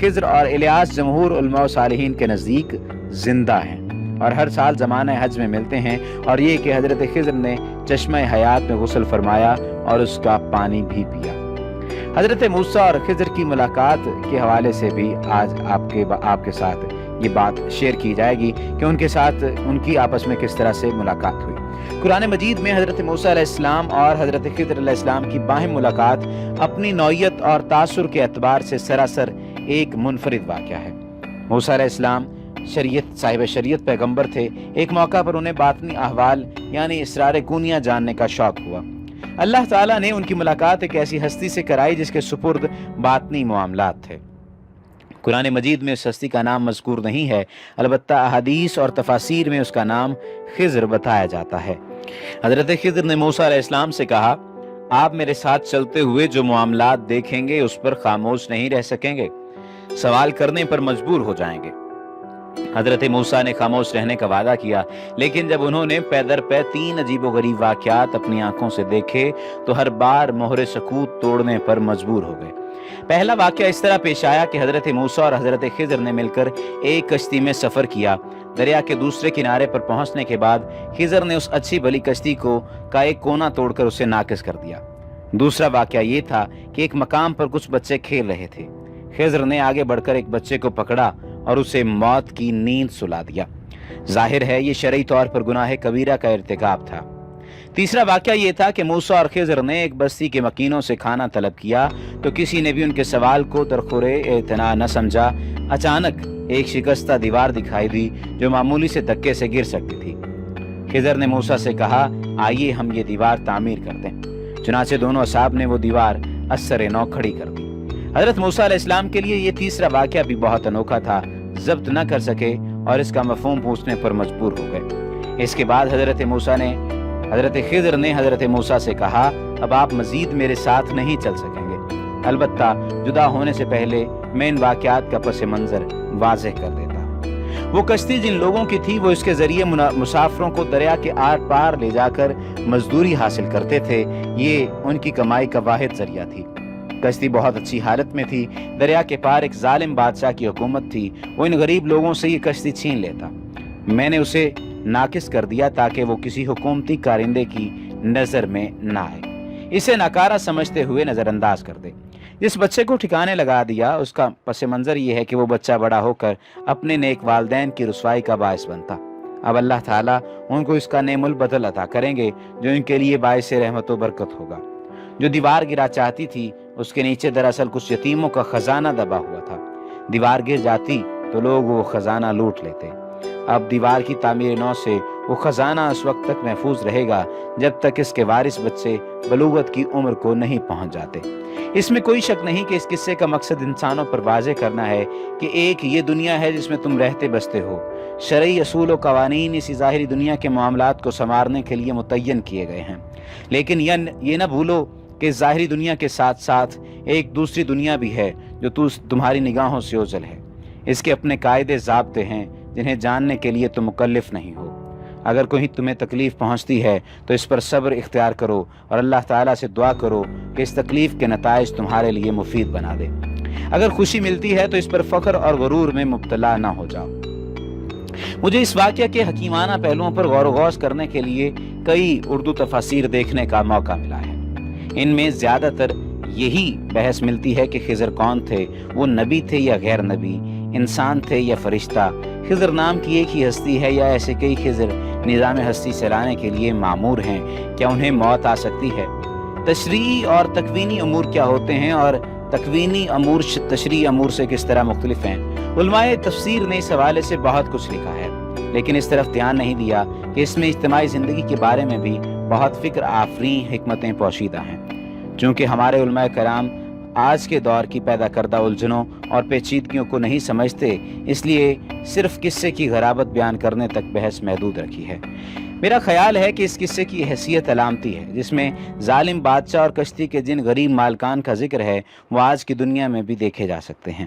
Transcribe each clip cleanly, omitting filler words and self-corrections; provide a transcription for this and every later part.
خضر اور الیاس جمہور علماء و صالحین کے نزدیک زندہ ہیں اور ہر سال زمانہ حج میں ملتے ہیں، اور یہ کہ حضرت خضر نے چشمہ حیات میں غسل فرمایا اور اس کا پانی بھی پیا۔ حضرت موسیٰ اور خضر کی ملاقات کے حوالے سے بھی آج آپ کے ساتھ یہ بات شیئر کی جائے گی کہ ان کے ساتھ ان کی آپس میں کس طرح سے ملاقات ہوئی۔ قرآن مجید میں حضرت موسیٰ علیہ السلام اور حضرت خضر علیہ السلام کی باہم ملاقات اپنی نوعیت اور تاثر کے اعتبار سے سراسر ایک منفرد واقعہ ہے۔ موسیٰ علیہ السلام صاحب شریعت پیغمبر تھے۔ ایک موقع پر انہیں باطنی احوال یعنی اسرار کونیاں جاننے کا شوق ہوا۔ اللہ تعالیٰ نے ان کی ملاقات ایک ایسی ہستی سے کرائی جس کے سپرد باطنی معاملات تھے۔ قرآن مجید میں اس ہستی کا نام مذکور نہیں ہے، البتہ احادیث اور تفاسیر میں اس کا نام خضر بتایا جاتا ہے۔ حضرت خضر نے موسیٰ علیہ السلام سے کہا، آپ میرے ساتھ چلتے ہوئے جو معاملات دیکھیں گے اس پر خاموش نہیں رہ سکیں گے، سوال کرنے پر مجبور ہو جائیں گے۔ حضرت موسیٰ نے خاموش رہنے کا وعدہ کیا، لیکن جب انہوں نے پے در پے 3 عجیب و غریب واقعات اپنی آنکھوں سے دیکھے تو ہر بار مہر سکوت توڑنے پر مجبور ہو گئے۔ پہلا واقعہ اس طرح پیش آیا کہ حضرت موسیٰ اور حضرت خضر نے مل کر ایک کشتی میں سفر کیا۔ دریا کے دوسرے کنارے پر پہنچنے کے بعد خضر نے اس اچھی بھلی کشتی کا ایک کونا توڑ کر اسے ناقص کر دیا۔ دوسرا واقعہ یہ تھا کہ ایک مقام پر کچھ بچے کھیل رہے تھے۔ خضر نے آگے بڑھ کر ایک بچے کو پکڑا اور اسے موت کی نیند سلا دیا۔ ظاہر ہے یہ شرعی طور پر گناہ کبیرہ کا ارتکاب تھا۔ تیسرا واقعہ یہ تھا کہ موسیٰ اور خضر نے ایک بستی کے مکینوں سے کھانا طلب کیا تو کسی نے بھی ان کے سوال کو درخور اعتنا نہ سمجھا۔ اچانک ایک شکستہ دیوار دکھائی دی جو معمولی سے دھکے سے گر سکتی تھی۔ خضر نے موسیٰ سے کہا، آئیے ہم یہ دیوار تعمیر کر دیں۔ چنانچہ دونوں اصحاب نے وہ دیوار اثر نو کھڑی کر دی۔ حضرت موسیٰ علیہ السلام کے لیے یہ تیسرا واقعہ بھی بہت انوکھا تھا، ضبط نہ کر سکے اور اس کا مفہوم پوچھنے پر مجبور ہو گئے۔ اس کے بعد حضرت خضر نے حضرت موسیٰ سے کہا، اب آپ مزید میرے ساتھ نہیں چل سکیں گے، البتہ جدا ہونے سے پہلے میں ان واقعات کا پس منظر واضح کر دیتا۔ وہ کشتی جن لوگوں کی تھی وہ اس کے ذریعے مسافروں کو دریا کے آر پار لے جا کر مزدوری حاصل کرتے تھے، یہ ان کی کمائی کا واحد ذریعہ تھی۔ کشتی بہت اچھی حالت میں تھی۔ دریا کے پار ایک ظالم بادشاہ کی حکومت تھی، وہ ان غریب لوگوں سے یہ کشتی چھین لیتا۔ میں نے اسے ناقص کر دیا تاکہ وہ کسی حکومتی کارندے کی نظر میں نہ آئے، اسے ناکارہ سمجھتے ہوئے نظر انداز کر دے۔ جس بچے کو ٹھکانے لگا دیا اس کا پس منظر یہ ہے کہ وہ بچہ بڑا ہو کر اپنے نیک والدین کی رسوائی کا باعث بنتا۔ اب اللہ تعالیٰ ان کو اس کا نعم البدل عطا کریں گے جو ان کے لیے باعث رحمت و برکت ہوگا۔ جو دیوار گرا چاہتی تھی اس کے نیچے دراصل کچھ یتیموں کا خزانہ دبا ہوا تھا۔ دیوار گر جاتی تو لوگ وہ خزانہ لوٹ لیتے۔ اب دیوار کی تعمیر نو سے وہ خزانہ اس وقت تک محفوظ رہے گا جب تک اس کے وارث بچے بلوغت کی عمر کو نہیں پہنچ جاتے۔ اس میں کوئی شک نہیں کہ اس قصے کا مقصد انسانوں پر واضح کرنا ہے کہ ایک یہ دنیا ہے جس میں تم رہتے بستے ہو۔ شرعی اصول و قوانین اسی ظاہری دنیا کے معاملات کو سنوارنے کے لیے متعین کیے گئے ہیں، لیکن یہ نہ بھولو کہ ظاہری دنیا کے ساتھ ساتھ ایک دوسری دنیا بھی ہے جو تمہاری نگاہوں سے اوجھل ہے۔ اس کے اپنے قاعدے ضابطے ہیں جنہیں جاننے کے لیے تم مکلف نہیں ہو۔ اگر کوئی تمہیں تکلیف پہنچتی ہے تو اس پر صبر اختیار کرو اور اللہ تعالیٰ سے دعا کرو کہ اس تکلیف کے نتائج تمہارے لیے مفید بنا دے۔ اگر خوشی ملتی ہے تو اس پر فخر اور غرور میں مبتلا نہ ہو جاؤ۔ مجھے اس واقعہ کے حکیمانہ پہلوؤں پر غور و غوص کرنے کے لیے کئی اردو تفاسیر دیکھنے کا موقع ملا ہے۔ ان میں زیادہ تر یہی بحث ملتی ہے کہ خضر کون تھے، وہ نبی تھے یا غیر نبی، انسان تھے یا فرشتہ، خضر نام کی ایک ہی ہستی ہے یا ایسے کئی خضر نظام ہستی چلانے کے لیے معمور ہیں، کیا انہیں موت آ سکتی ہے؟ تشریعی اور تکوینی امور کیا ہوتے ہیں اور تکوینی امور تشریعی امور سے کس طرح مختلف ہیں؟ علماء تفسیر نے اس حوالے سے بہت کچھ لکھا ہے، لیکن اس طرف دھیان نہیں دیا کہ اس میں اجتماعی زندگی کے بارے میں بھی بہت فکر آفرین حکمتیں پوشیدہ ہیں۔ چونکہ ہمارے علماء کرام آج کے دور کی پیدا کردہ الجھنوں اور پیچیدگیوں کو نہیں سمجھتے، اس لیے صرف قصے کی غرابت بیان کرنے تک بحث محدود رکھی ہے۔ میرا خیال ہے کہ اس قصے کی حیثیت علامتی ہے، جس میں ظالم بادشاہ اور کشتی کے جن غریب مالکان کا ذکر ہے وہ آج کی دنیا میں بھی دیکھے جا سکتے ہیں۔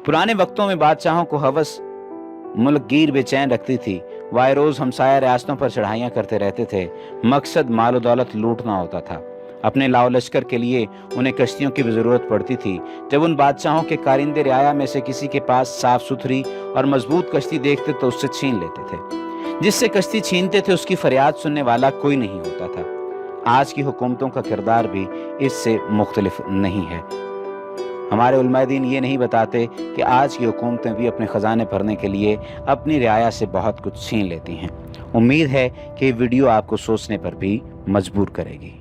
پرانے وقتوں میں بادشاہوں کو ہوس ملک گیر بے چین رکھتی تھی، وہ روز ہمسایہ ریاستوں پر چڑھائیاں کرتے رہتے تھے، مقصد مال و دولت لوٹنا ہوتا تھا۔ اپنے لاؤ لشکر کے لیے انہیں کشتیوں کی بھی ضرورت پڑتی تھی۔ جب ان بادشاہوں کے کارندے رعایا میں سے کسی کے پاس صاف ستھری اور مضبوط کشتی دیکھتے تو اس سے چھین لیتے تھے۔ جس سے کشتی چھینتے تھے اس کی فریاد سننے والا کوئی نہیں ہوتا تھا۔ آج کی حکومتوں کا کردار بھی اس سے مختلف نہیں ہے۔ ہمارے علماء دین یہ نہیں بتاتے کہ آج کی حکومتیں بھی اپنے خزانے بھرنے کے لیے اپنی رعایا سے بہت کچھ چھین لیتی ہیں۔ امید ہے کہ یہ ویڈیو آپ کو سوچنے پر بھی مجبور کرے گی۔